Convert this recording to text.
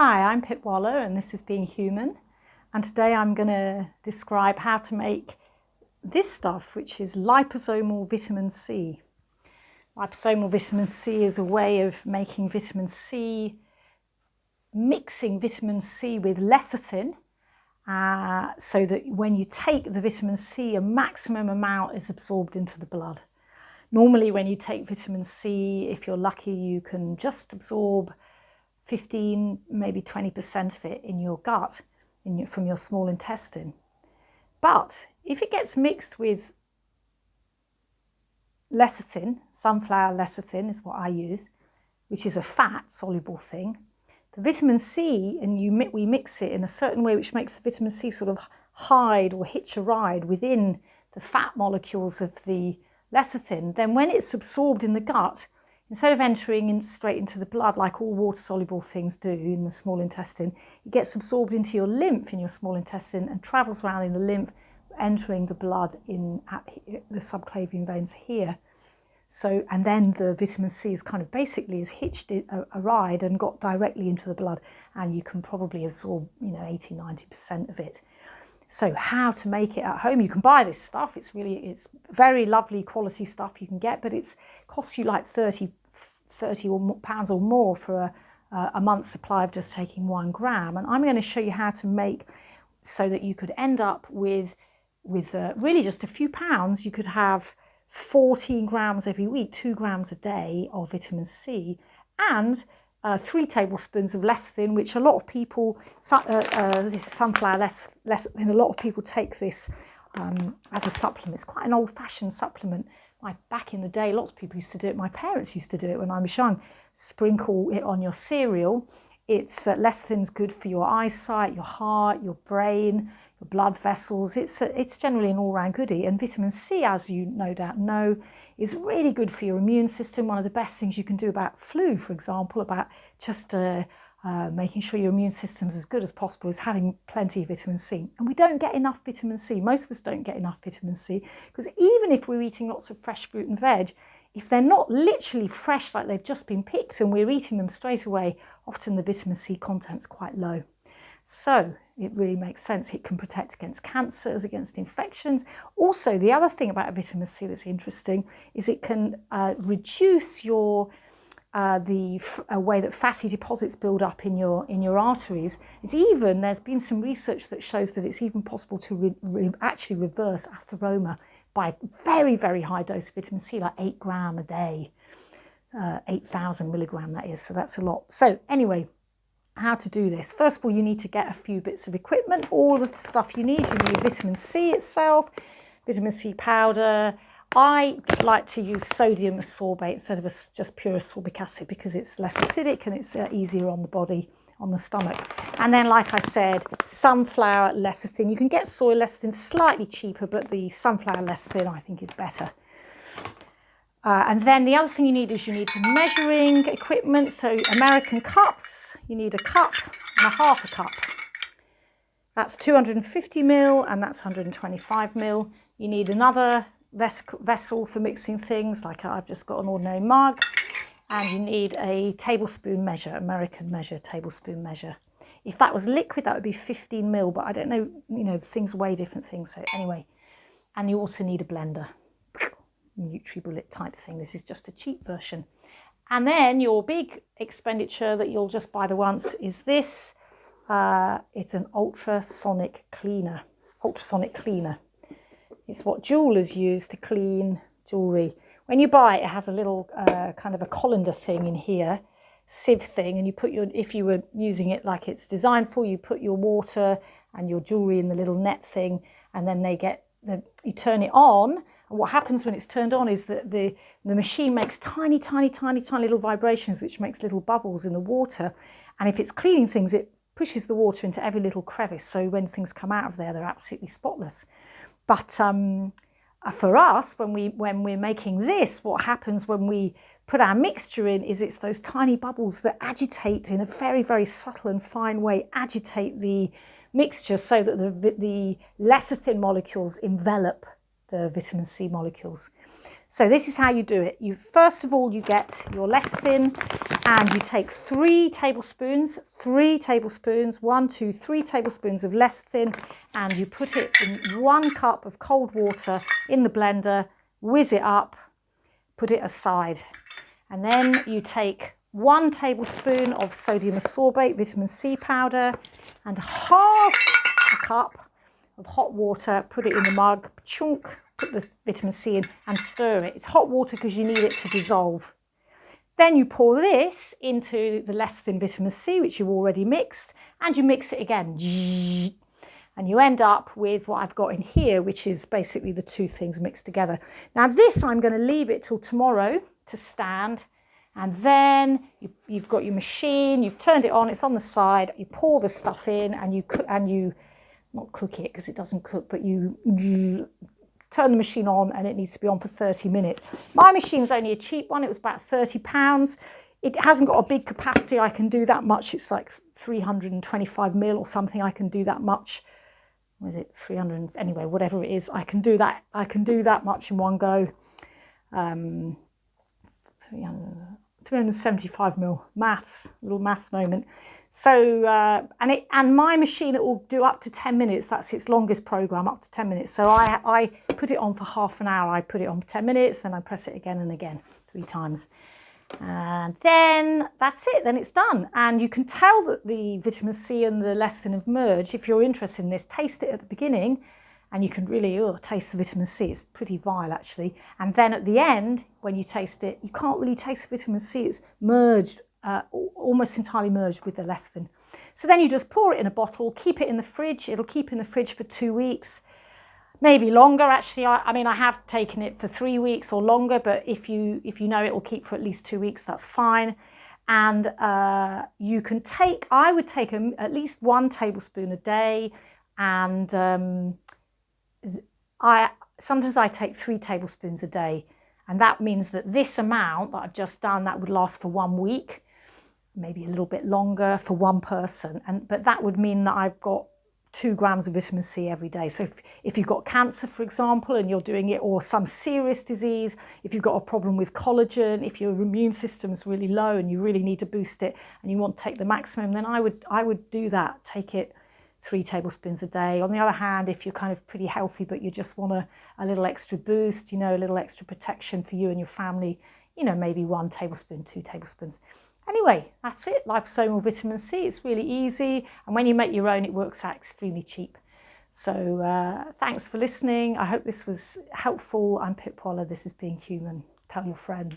Hi, I'm Pip Waller and this is Being Human, and today I'm going to describe how to make this stuff, which is liposomal vitamin C. Liposomal vitamin C is a way of making vitamin C, mixing vitamin C with lecithin, so that when you take the vitamin C, a maximum amount is absorbed into the blood. Normally when you take vitamin C, if you're lucky, you can just absorb 15, maybe 20% of it in your gut, from your small intestine. But if it gets mixed with lecithin, sunflower lecithin is what I use, which is a fat soluble thing, the vitamin C, and we mix it in a certain way which makes the vitamin C sort of hide or hitch a ride within the fat molecules of the lecithin, then when it's absorbed in the gut, instead of entering straight into the blood like all water-soluble things do in the small intestine, it gets absorbed into your lymph in your small intestine and travels around in the lymph, entering the blood in the subclavian veins here. So, and then the vitamin C is kind of basically is hitched a ride and got directly into the blood, and you can probably absorb 80-90% of it. So how to make it at home? You can buy this stuff. It's very lovely quality stuff you can get, but it costs you like 30 pounds or more for a month's supply of just taking 1 gram. And I'm going to show you how to make so that you could end up with really just a few pounds. You could have 14 grams every week, 2 grams a day of vitamin C, and 3 tablespoons of lecithin, which a lot of people, this is sunflower lecithin, a lot of people take this as a supplement. It's quite an old-fashioned supplement. Back in the day, lots of people used to do it. My parents used to do it when I was young. Sprinkle it on your cereal. Lecithin's good for your eyesight, your heart, your brain, your blood vessels. It's generally an all-round goodie. And vitamin C, as you no doubt know, is really good for your immune system. One of the best things you can do about flu, for example, about just making sure your immune system's as good as possible, is having plenty of vitamin C. And we don't get enough vitamin C. Most of us don't get enough vitamin C, because even if we're eating lots of fresh fruit and veg, if they're not literally fresh, like they've just been picked and we're eating them straight away, often the vitamin C content's quite low. So it really makes sense. It can protect against cancers, against infections. Also, the other thing about vitamin C that's interesting is it can reduce the way that fatty deposits build up in your arteries. There's been some research that shows that it's even possible to actually reverse atheroma by a very, very high dose of vitamin C, like 8 gram a day, 8,000 milligram that is. So that's a lot. So anyway, how to do this. First of all, you need to get a few bits of equipment, all the stuff you need. You need vitamin C itself, vitamin C powder. I like to use sodium ascorbate instead of just pure ascorbic acid because it's less acidic and it's easier on the body, on the stomach. And then, like I said, sunflower lecithin. You can get soy lecithin slightly cheaper, but the sunflower lecithin I think is better. And then the other thing you need is measuring equipment. So American cups, you need a cup and a half a cup. That's 250 ml and that's 125 ml. You need another vessel for mixing things, like I've just got an ordinary mug. And you need a tablespoon measure, American measure, tablespoon measure. If that was liquid, that would be 15 ml, but I don't know, things weigh different things. So anyway, and you also need a blender. NutriBullet type thing. This is just a cheap version. And then your big expenditure that you'll just buy the once is this. It's an ultrasonic cleaner. It's what jewelers use to clean jewellery. When you buy it, it has a little kind of a colander thing in here, sieve thing, and if you were using it like it's designed for, you put your water and your jewellery in the little net thing, and then you turn it on. And what happens when it's turned on is that the machine makes tiny, tiny, tiny, tiny little vibrations, which makes little bubbles in the water. And if it's cleaning things, it pushes the water into every little crevice. So when things come out of there, they're absolutely spotless. But for us, when we're making this, what happens when we put our mixture in is it's those tiny bubbles that agitate in a very, very subtle and fine way, agitate the mixture so that the lecithin molecules envelop the vitamin C molecules. So this is how you do it. First of all, you get your lecithin and you take 3 tablespoons, 1, 2, 3 tablespoons of lecithin, and you put it in 1 cup of cold water in the blender, whiz it up, put it aside. And then you take 1 tablespoon of sodium ascorbate, vitamin C powder, and half a cup of hot water, put it in the mug, chunk, put the vitamin C in and stir it. It's hot water because you need it to dissolve. Then you pour this into the lecithin vitamin C, which you've already mixed, and you mix it again. And you end up with what I've got in here, which is basically the 2 things mixed together. Now this, I'm going to leave it till tomorrow to stand. And then you've got your machine, you've turned it on, it's on the side, you pour the stuff in and you not cook it because it doesn't cook, but you turn the machine on and it needs to be on for 30 minutes. My machine's only a cheap one, it was about £30. It hasn't got a big capacity, I can do that much. It's like 325 mil or something, I can do that much. What is it, 300, anyway, whatever it is, I can do that much in one go. 375 mil, little maths moment. So, and my machine, it will do up to 10 minutes. That's its longest program, up to 10 minutes. So I put it on for half an hour. I put it on for 10 minutes, then I press it again and again, 3 times. And then that's it, then it's done. And you can tell that the vitamin C and the lecithin have merged. If you're interested in this, taste it at the beginning and you can really taste the vitamin C. It's pretty vile actually. And then at the end, when you taste it, you can't really taste the vitamin C. It's merged, almost entirely merged with the lecithin. So then you just pour it in a bottle, keep it in the fridge. It'll keep in the fridge for 2 weeks. Maybe longer actually. I mean, I have taken it for 3 weeks or longer, but if you know it will keep for at least 2 weeks, that's fine. And you can take, I would take at least 1 tablespoon a day, and sometimes I take 3 tablespoons a day, and that means that this amount that I've just done, that would last for 1 week, maybe a little bit longer for one person. But that would mean that I've got 2 grams of vitamin C every day. So if you've got cancer, for example, and you're doing it, or some serious disease, if you've got a problem with collagen, if your immune system's really low and you really need to boost it and you want to take the maximum, then I would do that, take it 3 tablespoons a day. On the other hand, if you're kind of pretty healthy, but you just want a little extra boost, a little extra protection for you and your family, maybe 1 tablespoon, 2 tablespoons. Anyway, that's it, liposomal vitamin C. It's really easy, and when you make your own, it works out extremely cheap. So thanks for listening. I hope this was helpful. I'm Pip Waller. This is Being Human. Tell your friends.